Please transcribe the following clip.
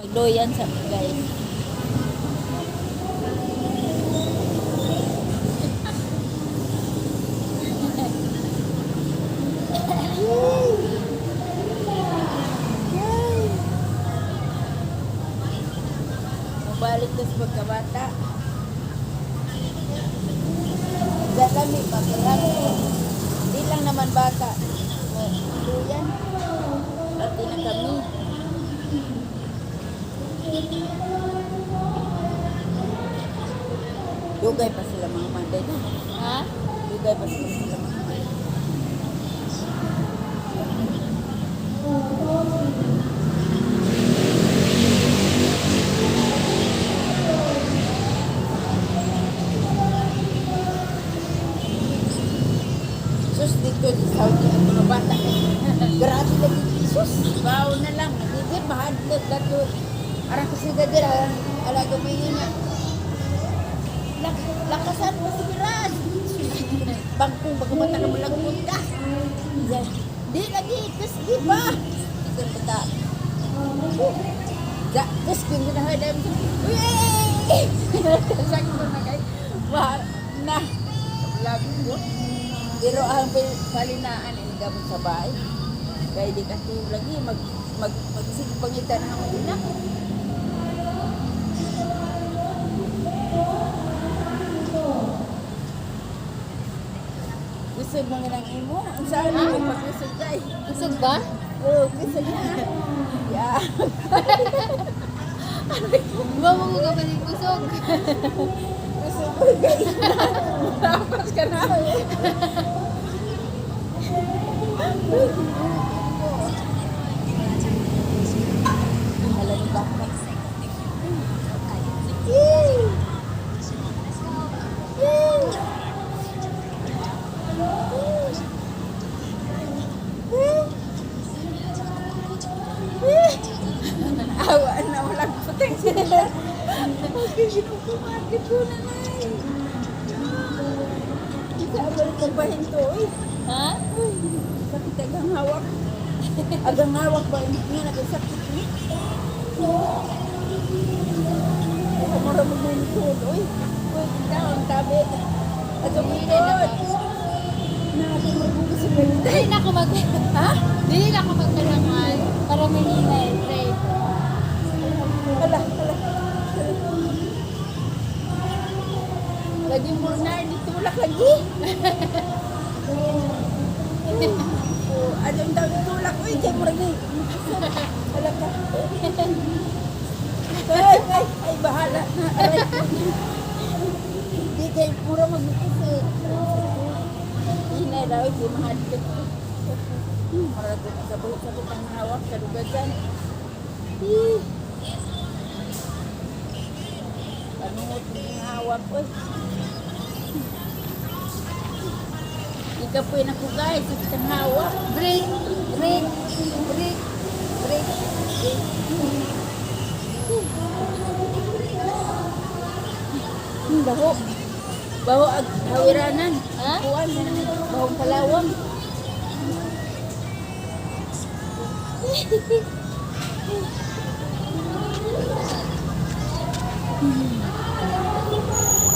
Nagloyan sa guys. Mabalik na sa pagkabata. Galami, pagkalami. Hindi lang naman bata. Luyan. Pati na kami. Dugay pa sila mga manday na. Ha? Dugay pa sila mga manday. Sus, dito sa Saudi ang mga bata. Grabe lagi Jesus. Bawo na lang. Nagigit, mahadlot. Dato. Arang kasi gadir. Alaga mo yun na. Lakasan mo si Miran. Bangkong bagamata ka mo lagot ka. Di lagi. Kasi di ba? Ikan bata. Terus kung ginahaday mo. Uy! Sakit mo na kayo. Nah. Lago mo. Pero ang palinaan ay gamot sa bahay. Kaya di kasi lagi magsipangitan ng mga ina. Kusog mga nang imo. Ang saan mo pag-kusog kay? Kusog ba? Oo, kusog na. Yeah. Ba mo ko pa ng kusog? Kusog ko kay. Tapos ka na. Alam ba? Awa na walang puteng sila. Okay, sinukumakit ko na na. Isa abal ko pa hinto eh. Ha? Sakit agang hawak. Agang hawak ba yung nga nagasakit ni? Kamara mo na yung tuod. Uy, kita ang tabi. At umikot. Natin magugas sa ganito. Dili na ako mag... Ha? Dili na ako magkalangan para maningay. Pray. Hala. Lagi mo na, ditulak lagi. Anong daw ditulak? Uy, kaya mo lagi. Hala ka. Ay, bahala na. Aray. Di kayo pura mag-ikisi. Hinay daw, di mahadlot. Maragot sa buhit-sabit ang hawak sa lugasan. Panungot ng hawak ko. Ikapoy na ko guys, sakit ang hawak. Break. Baho. Baho ag hawiranan. Ha? Kuwan, bahong kalawang.